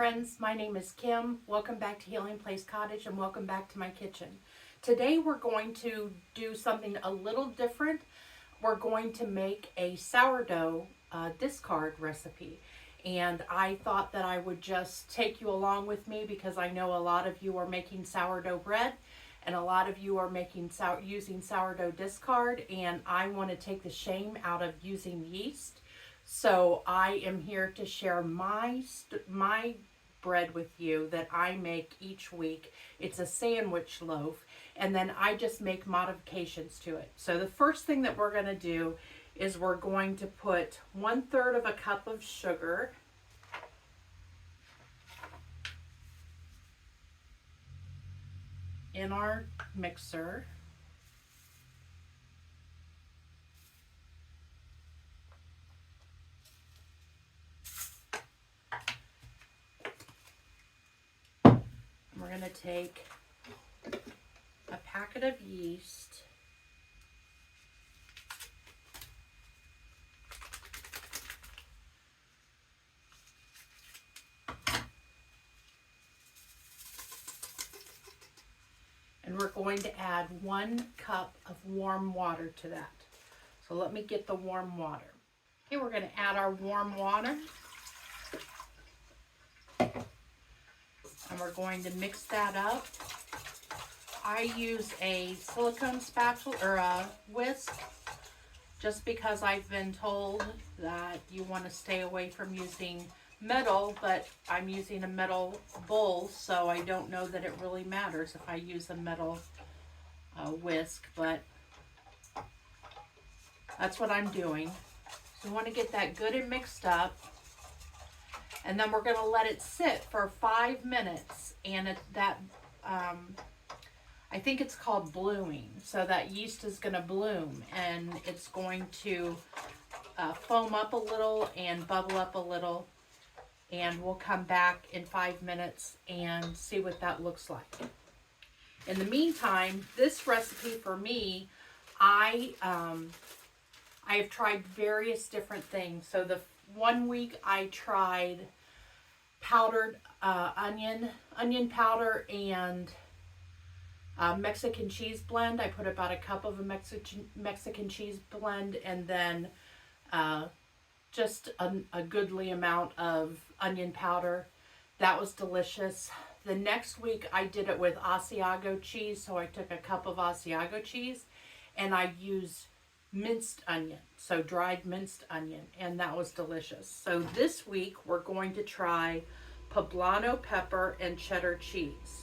friends, my name is Kim. Welcome back to Healing Place Cottage and welcome back to my kitchen. Today we're going to do something a little different. We're going to make a sourdough discard recipe. And I thought that I would just take you along with me because I know a lot of you are making sourdough bread and a lot of you are making using sourdough discard, and I want to take the shame out of using yeast. So I am here to share my bread with you that I make each week. It's a sandwich loaf, and then I just make modifications to it. So the first thing that we're going to do is we're going to put 1/3 of a cup of sugar in our mixer. We're going to take a packet of yeast, and we're going to add 1 cup of warm water to that. So let me get the warm water. Okay, we're going to add our warm water. And we're going to mix that up. I use a silicone spatula or a whisk just because I've been told that you want to stay away from using metal, but I'm using a metal bowl, so I don't know that it really matters if I use a metal whisk, but that's what I'm doing. So we want to get that good and mixed up. And then we're going to let it sit for 5 minutes, and I think it's called blooming. So that yeast is going to bloom, and it's going to foam up a little and bubble up a little, and we'll come back in 5 minutes and see what that looks like. In the meantime, this recipe for me, I have tried various different things. So the 1 week I tried powdered onion powder and Mexican cheese blend. I put about a cup of a Mexican cheese blend, and then just a goodly amount of onion powder. That was delicious. The next week I did it with Asiago cheese, so I took a cup of Asiago cheese and I used minced onion, so dried minced onion, and that was delicious. So this week we're going to try poblano pepper and cheddar cheese.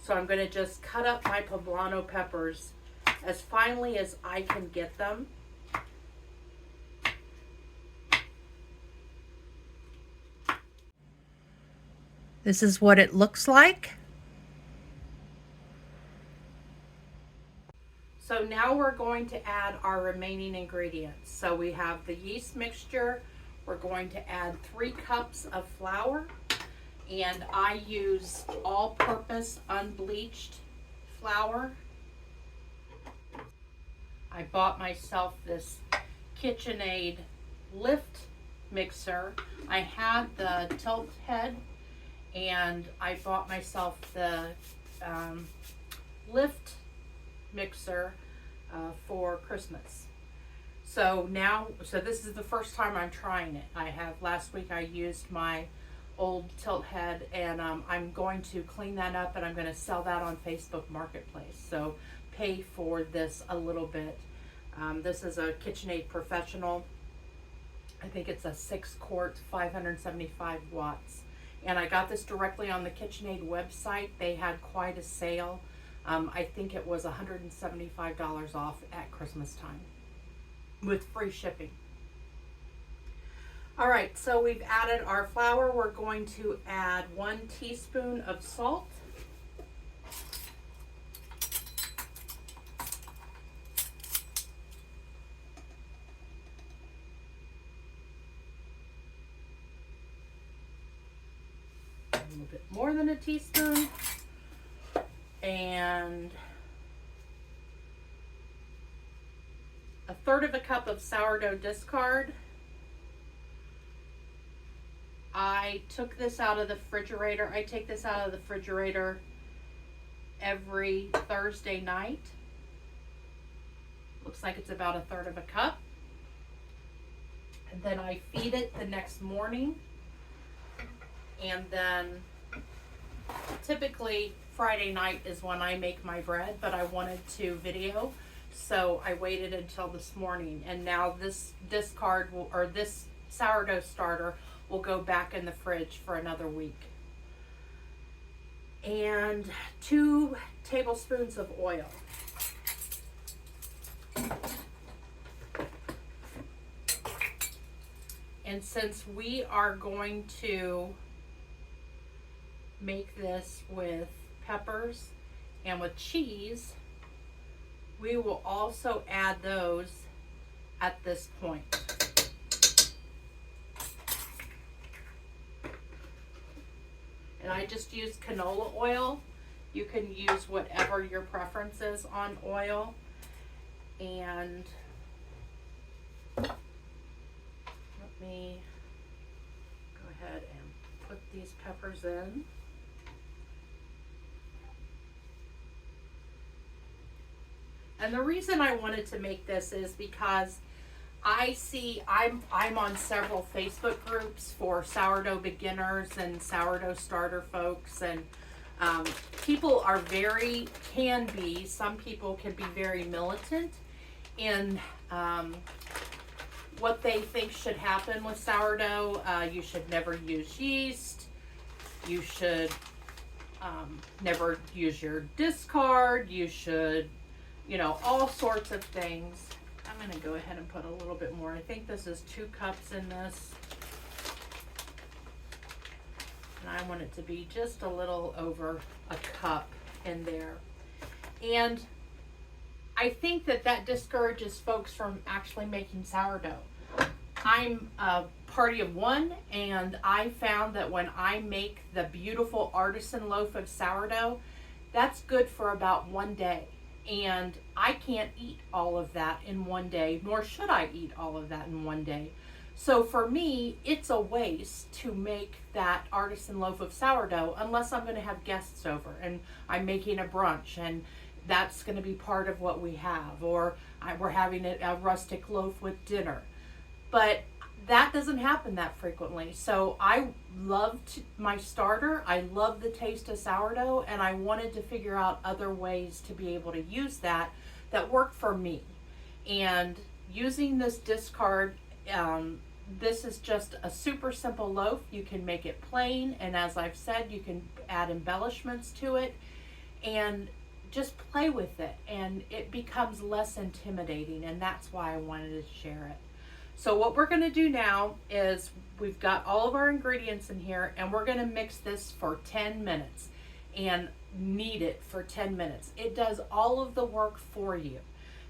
So I'm going to just cut up my poblano peppers as finely as I can get them. This is what it looks like. So now we're going to add our remaining ingredients. So we have the yeast mixture. We're going to add 3 cups of flour, and I use all-purpose unbleached flour. I bought myself this KitchenAid lift mixer. I had the tilt head, and I bought myself the lift mixer for Christmas. So this is the first time I'm trying it. Last week I used my old tilt head, and I'm going to clean that up, and I'm going to sell that on Facebook Marketplace. So pay for this a little bit. This is a KitchenAid Professional. I think it's a 6-quart, 575 watts. And I got this directly on the KitchenAid website. They had quite a sale. I think it was $175 off at Christmas time with free shipping. All right, so we've added our flour. We're going to add 1 teaspoon of salt. A little bit more than a teaspoon. And 1/3 of a cup of sourdough discard. I took this out of the refrigerator. I take this out of the refrigerator every Thursday night. Looks like it's about 1/3 of a cup. And then I feed it the next morning. And then typically Friday night is when I make my bread, but I wanted to video, so I waited until this morning. And now this discard will, or this sourdough starter will go back in the fridge for another week. And 2 tablespoons of oil. And since we are going to make this with peppers and with cheese, we will also add those at this point. And I just use canola oil. You can use whatever your preference is on oil. And let me go ahead and put these peppers in. And the reason I wanted to make this is because I see I'm on several Facebook groups for sourdough beginners and sourdough starter folks, and people are some people can be very militant in what they think should happen with sourdough. You should never use yeast. You should never use your discard. You should, all sorts of things. I'm going to go ahead and put a little bit more. I think this is 2 cups in this. And I want it to be just a little over a cup in there. And I think that discourages folks from actually making sourdough. I'm a party of one, and I found that when I make the beautiful artisan loaf of sourdough, that's good for about 1 day. And I can't eat all of that in 1 day, nor should I eat all of that in 1 day. So for me, it's a waste to make that artisan loaf of sourdough unless I'm going to have guests over and I'm making a brunch and that's going to be part of what we have, or we're having a rustic loaf with dinner. But that doesn't happen that frequently. So I loved my starter. I love the taste of sourdough, and I wanted to figure out other ways to be able to use that worked for me. And using this discard, this is just a super simple loaf. You can make it plain, and as I've said, you can add embellishments to it and just play with it, and it becomes less intimidating, and that's why I wanted to share it. So what we're going to do now is we've got all of our ingredients in here, and we're going to mix this for 10 minutes and knead it for 10 minutes. It does all of the work for you.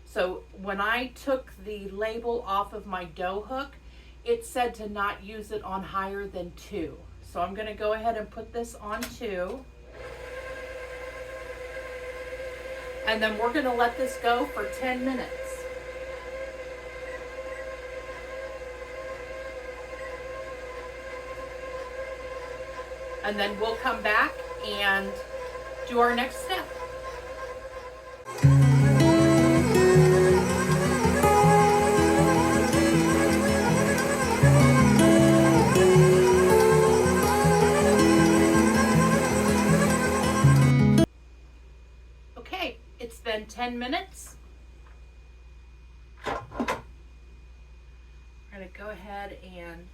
So when I took the label off of my dough hook, it said to not use it on higher than 2. So I'm going to go ahead and put this on 2. And then we're going to let this go for 10 minutes. And then we'll come back and do our next step. Okay, it's been 10 minutes. I'm going to go ahead and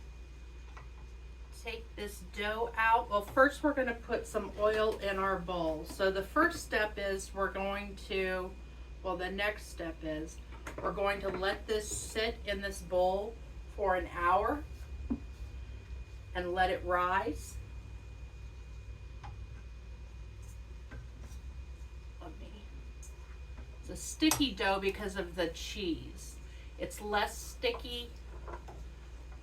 take this dough out. Well, first we're going to put some oil in our bowl. So the first step is the next step is we're going to let this sit in this bowl for an hour and let it rise. It's a sticky dough because of the cheese. It's less sticky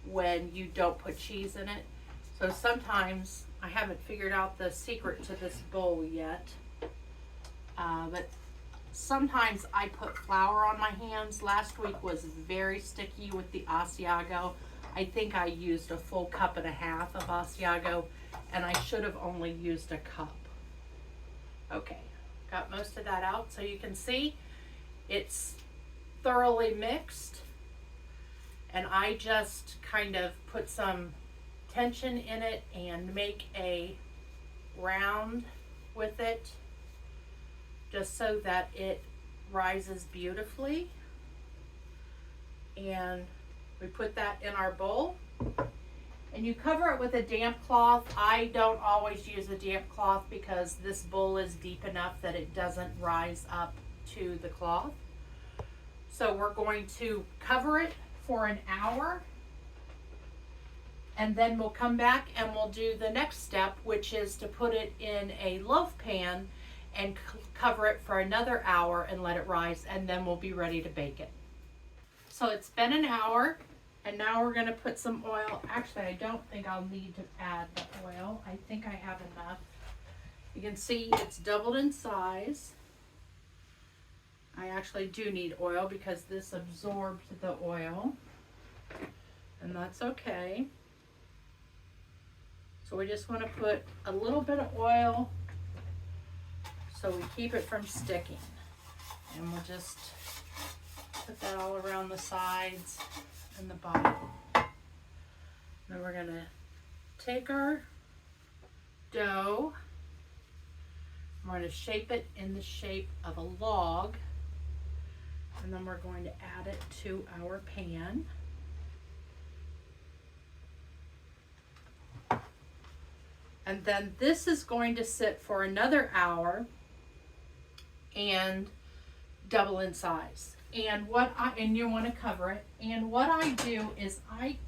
when you don't put cheese in it. So sometimes, I haven't figured out the secret to this bowl yet, but sometimes I put flour on my hands. Last week was very sticky with the Asiago. I think I used a full cup and a half of Asiago, and I should have only used a cup. Okay, got most of that out, so you can see it's thoroughly mixed, and I just kind of put some tension in it and make a round with it just so that it rises beautifully. And we put that in our bowl, and you cover it with a damp cloth. I don't always use a damp cloth because this bowl is deep enough that it doesn't rise up to the cloth. So we're going to cover it for an hour, and then we'll come back and we'll do the next step, which is to put it in a loaf pan and cover it for another hour and let it rise, and then we'll be ready to bake it. So it's been an hour, and now we're going to put some oil. Actually, I don't think I'll need to add the oil. I think I have enough. You can see it's doubled in size. I actually do need oil because this absorbed the oil, and that's okay. So we just want to put a little bit of oil so we keep it from sticking. And we'll just put that all around the sides and the bottom. Then we're going to take our dough. We're going to shape it in the shape of a log. And then we're going to add it to our pan. And then this is going to sit for another hour and double in size. And you want to cover it. And what I do is I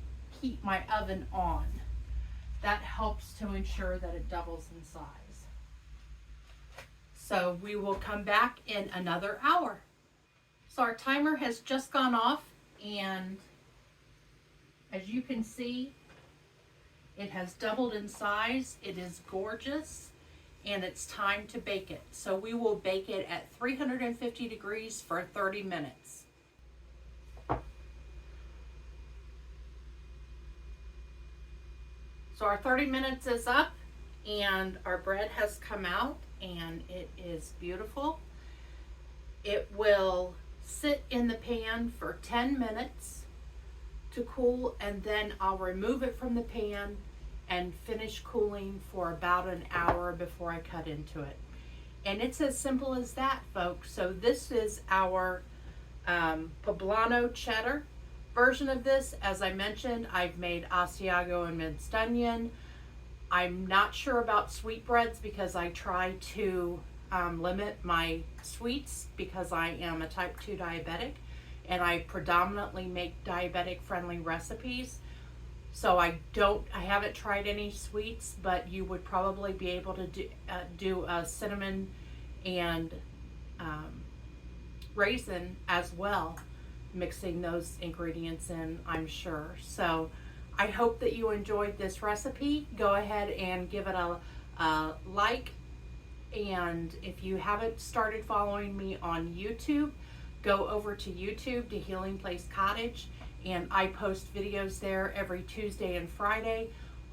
keep my oven on. That helps to ensure that it doubles in size. So we will come back in another hour. So our timer has just gone off, and as you can see, it has doubled in size. It is gorgeous, and it's time to bake it. So we will bake it at 350 degrees for 30 minutes. So our 30 minutes is up, and our bread has come out, and it is beautiful. It will sit in the pan for 10 minutes to cool, and then I'll remove it from the pan and finish cooling for about an hour before I cut into it. And it's as simple as that, folks. So this is our Poblano Cheddar version of this. As I mentioned, I've made Asiago and minced onion. I'm not sure about sweetbreads because I try to limit my sweets because I am a type 2 diabetic, and I predominantly make diabetic friendly recipes. So I haven't tried any sweets, but you would probably be able to do a cinnamon and raisin as well, mixing those ingredients in, I'm sure. So I hope that you enjoyed this recipe. Go ahead and give it a like. And if you haven't started following me on YouTube, go over to YouTube to HealingPlaceCottage, and I post videos there every Tuesday and Friday.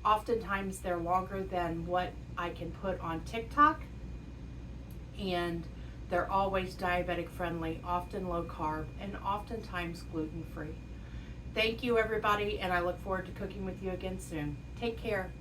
Oftentimes they're longer than what I can put on TikTok, and they're always diabetic friendly, often low carb, and oftentimes gluten free. Thank you, everybody, and I look forward to cooking with you again soon. Take care.